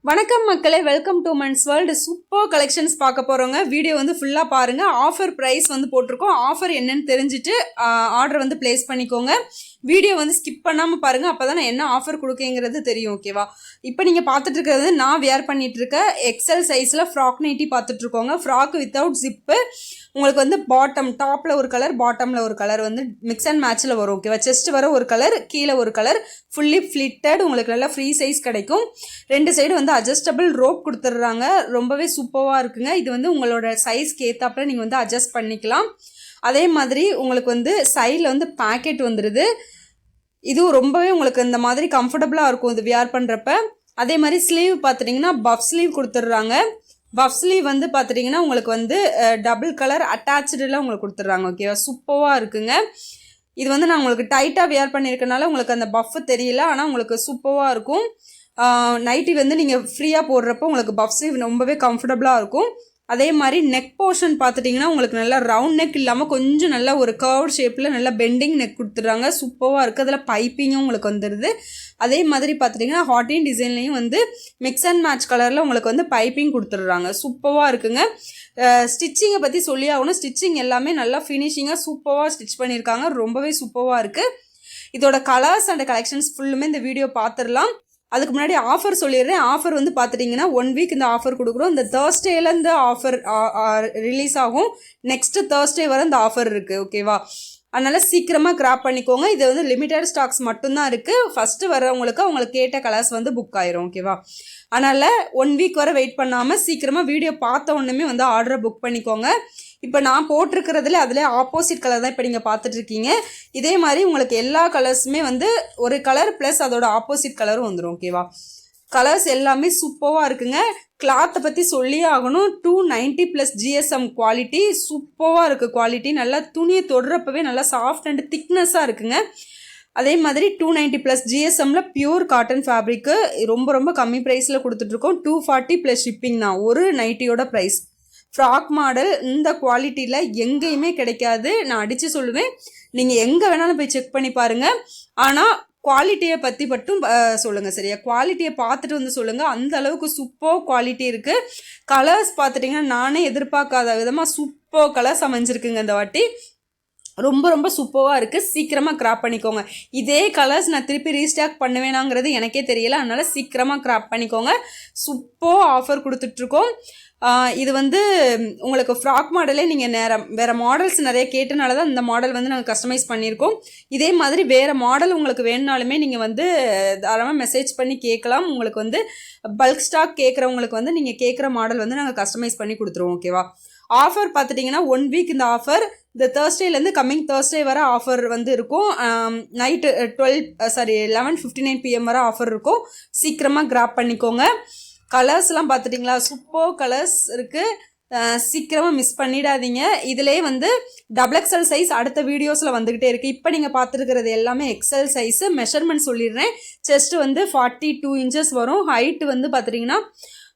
வணக்கம் மக்களே, welcome to men's world. Super collections பார்க்க போகிறோங்க. வீடியோ வந்து ஃபுல்லாக பாருங்கள். ஆஃபர் ப்ரைஸ் வந்து போட்டிருக்கோம். ஆஃபர் என்னன்னு தெரிஞ்சுட்டு ஆர்டர் வந்து பிளேஸ் பண்ணிக்கோங்க. வீடியோ வந்து ஸ்கிப் பண்ணாமல் பாருங்கள், அப்போ தான் நான் என்ன ஆஃபர் கொடுக்கேங்கிறது தெரியும். ஓகேவா? இப்போ நீங்கள் பார்த்துட்டு இருக்கிறது நான் வேர் பண்ணிட்டு இருக்க எக்ஸல் சைஸில் ஃப்ராக் நைட்டி பார்த்துட்ருக்கோங்க. Frock without zip. உங்களுக்கு வந்து டாப்பில் ஒரு கலர், பாட்டமில் ஒரு கலர் வந்து மிக்ஸ் அண்ட் மேட்சில் வரும். ஓகேவா? செஸ்ட் வர ஒரு கலர், கீழே ஒரு கலர், ஃபுல்லி ஃப்ளிட்டட். உங்களுக்கு நல்லா ஃப்ரீ சைஸ் கிடைக்கும். ரெண்டு சைடு வந்து அட்ஜஸ்டபிள் ரோப் கொடுத்துட்றாங்க. ரொம்பவே சூப்பராக இருக்குங்க. இது வந்து உங்களோட சைஸ்க்கு ஏற்றாப்புல நீங்கள் வந்து அட்ஜஸ்ட் பண்ணிக்கலாம். அதே மாதிரி உங்களுக்கு வந்து சைடில் வந்து பேக்கெட் வந்துடுது. இதுவும் ரொம்பவே உங்களுக்கு இந்த மாதிரி கம்ஃபர்டபுளாக இருக்கும் இது வியர் பண்ணுறப்ப. அதே மாதிரி ஸ்லீவ் பார்த்துட்டிங்கன்னா பஃப் ஸ்லீவ் கொடுத்துட்றாங்க. பஃப் ஸ்லீவ் வந்து பார்த்துட்டிங்கன்னா உங்களுக்கு வந்து டபுள் கலர் அட்டாச்சில் உங்களுக்கு கொடுத்துட்றாங்க. ஓகேவா? சூப்பராக இருக்குங்க. இது வந்து நான் உங்களுக்கு டைட்டாக வியர் பண்ணியிருக்கனால உங்களுக்கு அந்த பஃப் தெரியல, ஆனால் உங்களுக்கு சூப்பராக இருக்கும். நைட்டி வந்து நீங்கள் ஃப்ரீயாக போடுறப்போ உங்களுக்கு பஃப் ஸ்லீவ் ரொம்பவே கம்ஃபர்டபுளாக இருக்கும். அதே மாதிரி நெக் போர்ஷன் பார்த்துட்டிங்கன்னா உங்களுக்கு நல்லா ரவுண்ட் நெக் இல்லாமல் கொஞ்சம் நல்லா ஒரு கர்வ் ஷேப்பில் நல்லா பெண்டிங் நெக் கொடுத்துட்றாங்க. சூப்பராக இருக்குது. அதில் பைப்பிங்கும் உங்களுக்கு வந்துடுது. அதே மாதிரி பார்த்துட்டிங்கன்னா ஹாட்டின் டிசைன்லேயும் வந்து மிக்ஸ் அண்ட் மேட்ச் கலரில் உங்களுக்கு வந்து பைப்பிங் கொடுத்துட்றாங்க. சூப்பராக இருக்குங்க. ஸ்டிச்சிங்கை பற்றி சொல்லி ஆகணும். ஸ்டிச்சிங் எல்லாமே நல்லா ஃபினிஷிங்காக சூப்பராக ஸ்டிச் பண்ணியிருக்காங்க. ரொம்பவே சூப்பராக இருக்குது. இதோட கலர்ஸ் அண்ட் கலெக்ஷன்ஸ் ஃபுல்லுமே இந்த வீடியோ பார்த்துடலாம். அதுக்கு முன்னாடி ஆஃபர் சொல்லிடுறேன். ஆஃபர் வந்து பார்த்துட்டிங்கன்னா 1 வீக் இந்த ஆஃபர் கொடுக்குறோம். இந்த தேர்ஸ்டேல இந்த ஆஃபர் ரிலீஸ் ஆகும். நெக்ஸ்ட்டு தேர்ஸ்டே வரை இந்த ஆஃபர் இருக்குது. ஓகேவா? அதனால் சீக்கிரமாக கிராப் பண்ணிக்கோங்க. இது வந்து லிமிட்டட் ஸ்டாக்ஸ் மட்டும்தான் இருக்குது. ஃபஸ்ட்டு வரவங்களுக்கு அவங்களுக்கு கேட்ட கலர்ஸ் வந்து புக் ஆயிரும். ஓகேவா? அதனால் 1 வீக் வரை வெயிட் பண்ணாமல் சீக்கிரமாக வீடியோ பார்த்த உடனே வந்து ஆர்டரை புக் பண்ணிக்கோங்க. இப்போ நான் போட்டிருக்கிறதுல அதில் ஆப்போசிட் கலர் தான் இப்போ நீங்கள் பார்த்துட்ருக்கீங்க. இதே மாதிரி உங்களுக்கு எல்லா கலர்ஸுமே வந்து ஒரு கலர் ப்ளஸ் அதோட ஆப்போசிட் கலரும் வந்துடும். ஓகேவா? கலர்ஸ் எல்லாமே சூப்பராக இருக்குங்க. கிளாத்தை பற்றி சொல்லியே ஆகணும். 290+ GSM குவாலிட்டி. சூப்பராக இருக்குது குவாலிட்டி. நல்லா துணியை தொடுறப்பவே நல்லா சாஃப்ட் அண்ட் திக்னஸாக இருக்குங்க. அதே மாதிரி 290+ GSMல பியூர் காட்டன் ஃபேப்ரிக்கு ரொம்ப ரொம்ப கம்மி ப்ரைஸில் கொடுத்துட்ருக்கோம். 240+ ஷிப்பிங் தான் ஒரு நைட்டியோட ப்ரைஸ். ஃப்ராக் மாடல் இந்த குவாலிட்டியில் எங்கேயுமே கிடைக்காது. நான் அடித்து சொல்லுவேன், நீங்கள் எங்கே வேணாலும் போய் செக் பண்ணி பாருங்கள். ஆனால் குவாலிட்டியை பற்றி மட்டும் சொல்லுங்கள். சரியா? குவாலிட்டியை பார்த்துட்டு வந்து சொல்லுங்கள். அந்த அளவுக்கு சூப்பர் குவாலிட்டி இருக்குது. கலர்ஸ் பார்த்துட்டிங்கன்னா நானே எதிர்பார்க்காத விதமாக சூப்பர் கலர்ஸ் அமைஞ்சிருக்குங்க இந்த வாட்டி. ரொம்ப ரொம்ப சூப்பராக இருக்குது. சீக்கிரமாக கிராப் பண்ணிக்கோங்க. இதே கலர்ஸ் நான் திருப்பி ரீஸ்டாக் பண்ணுவேனாங்கிறது எனக்கே தெரியல. அதனால் சீக்கிரமாக கிராப் பண்ணிக்கோங்க. சூப்பர் ஆஃபர் கொடுத்துட்ருக்கோம். இது வந்து உங்களுக்கு ஃப்ராக் மாடலே நீங்கள் வேறு மாடல்ஸ் நிறைய கேட்டனால தான் இந்த மாடல் வந்து நாங்கள் கஸ்டமைஸ் பண்ணியிருக்கோம். இதே மாதிரி வேறு மாடல் உங்களுக்கு வேணுனாலுமே நீங்கள் வந்து தாராளமாக மெசேஜ் பண்ணி கேட்கலாம். உங்களுக்கு வந்து பல்க் ஸ்டாக் கேட்குறவங்களுக்கு வந்து நீங்கள் கேட்குற மாடல் வந்து நாங்கள் கஸ்டமைஸ் பண்ணி கொடுத்துருவோம். ஓகேவா? ஆஃபர் பார்த்துட்டிங்கன்னா 1 வீக் இந்த ஆஃபர் இந்த தேர்ஸ்டேலேருந்து கம்மிங் தேர்ஸ்டே வர ஆஃபர் வந்து இருக்கும். நைட்டு 11:59 PM வர ஆஃபர் இருக்கும். சீக்கிரமாக கிராப் பண்ணிக்கோங்க. கலர்ஸ்லாம் பார்த்துட்டிங்களா? சூப்பர் கலர்ஸ் இருக்குது. சீக்கிரமாக மிஸ் பண்ணிடாதீங்க. இதிலே வந்து XXL சைஸ் அடுத்த வீடியோஸில் வந்துக்கிட்டே இருக்குது. இப்போ நீங்கள் பார்த்துருக்கிறது எல்லாமே XL சைஸு. மெஷர்மெண்ட் சொல்லிடுறேன். செஸ்ட் வந்து 42 இன்ச்சஸ் வரும். ஹைட்டு வந்து பார்த்துட்டிங்கன்னா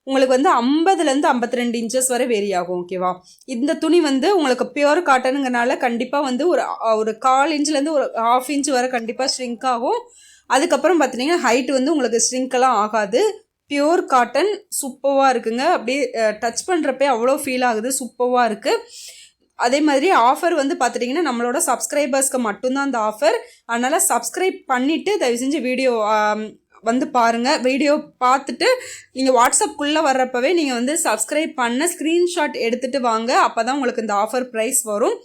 உங்களுக்கு வந்து 50லேருந்து 52 இன்ச்சஸ் வரை வேரி ஆகும். ஓகேவா? இந்த துணி வந்து உங்களுக்கு பியூர் காட்டனுங்கிறனால கண்டிப்பாக வந்து ஒரு 1/4 இன்ச்லேருந்து ஒரு 1/2 இன்ச் வரை கண்டிப்பாக ஷ்ரிங்க் ஆகும். அதுக்கப்புறம் பார்த்திங்கன்னா ஹைட் வந்து உங்களுக்கு ஷ்ரிங்க்கெல்லாம் ஆகாது. பியூர் காட்டன் சூப்பராக இருக்குங்க. அப்படியே டச் பண்ணுறப்பே அவ்வளோ ஃபீல் ஆகுது. சூப்பராக இருக்குது. அதே மாதிரி ஆஃபர் வந்து பார்த்துட்டிங்கன்னா நம்மளோட சப்ஸ்கிரைபர்ஸ்க்கு மட்டும்தான் அந்த ஆஃபர். அதனால் சப்ஸ்கிரைப் பண்ணிவிட்டு தயவு செஞ்சு வீடியோ வந்து பாருங்கள். வீடியோ பார்த்துட்டு நீங்கள் வாட்ஸ்அப்புக்குள்ளே வர்றப்பவே நீங்கள் வந்து சப்ஸ்கிரைப் பண்ண ஸ்க்ரீன்ஷாட் எடுத்துகிட்டு வாங்க. அப்போ தான் உங்களுக்கு இந்த ஆஃபர் ப்ரைஸ் வரும்.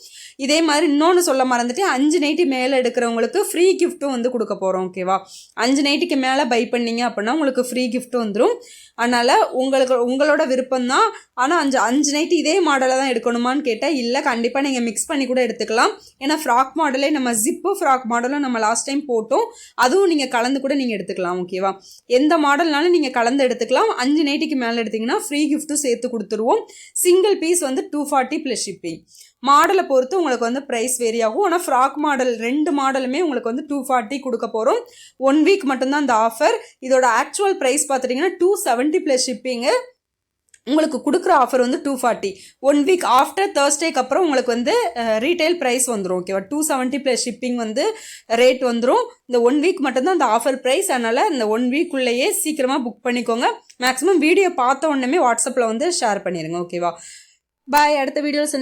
இதே மாதிரி இன்னொன்று சொல்ல மறந்துட்டு 5 நைட்டி மேலே எடுக்கிறவங்களுக்கு ஃப்ரீ கிஃப்ட்டும் வந்து கொடுக்க போகிறோம். ஓகேவா? 5 நைட்டிக்கு மேலே பை பண்ணிங்க அப்படின்னா உங்களுக்கு ஃப்ரீ கிஃப்ட்டும் வந்துடும். அதனால் உங்களோட விருப்பம்தான். ஆனால் 5 நைட்டி இதே மாடலை தான் எடுக்கணுமான்னு கேட்டால் இல்லை, கண்டிப்பாக நீங்கள் மிக்ஸ் பண்ணி கூட எடுத்துக்கலாம். ஏன்னா ஃப்ராக் மாடலே நம்ம ஜிப்பு ஃப்ராக் மாடலும் நம்ம லாஸ்ட் டைம் போட்டோம். அதுவும் நீங்கள் கலந்து கூட நீங்கள் எடுத்துக்கலாம். ஓகேவா? எந்த மாடல்னாலும் நீங்கள் கலந்து எடுத்துக்கலாம். 5 நைட்டிக்கு மேலே எடுத்திங்கன்னா ஃப்ரீ கிஃப்ட்டும் சேர்த்து கொடுத்துருவோம். சிங்கிள் பீஸ் வந்து 240+ ஷிப்பிங். மாடலை பொறுத்து உங்களுக்கு வந்து ப்ரைஸ் வேரி ஆகும். ஆனால் ஃப்ராக் மாடல் 2 மாடலுமே உங்களுக்கு வந்து 240 கொடுக்க போகிறோம். 1 வீக் மட்டும்தான் இந்த ஆஃபர். இதோட ஆக்சுவல் ப்ரைஸ் பார்த்துட்டிங்கன்னா 270+ ஷிப்பிங்கு. உங்களுக்கு கொடுக்குற ஆஃபர் வந்து 240. 1 வீக் ஆஃப்டர் தேர்ஸ்டேக்கு அப்புறம் உங்களுக்கு வந்து ரீட்டைல் ப்ரைஸ் வந்துடும். ஓகேவா, 270 ப்ளஸ் ஷிப்பிங் வந்து ரேட் வந்துடும். இந்த 1 வீக் மட்டும்தான் அந்த ஆஃபர் ப்ரைஸ். அதனால் இந்த 1 வீக்குள்ளேயே சீக்கிரமாக புக் பண்ணிக்கோங்க. மேக்ஸிமம் வீடியோ பார்த்த உடனே வாட்ஸ்அப்பில் வந்து ஷேர் பண்ணிடுங்க. ஓகேவா, பாய். அடுத்த வீடியோவில்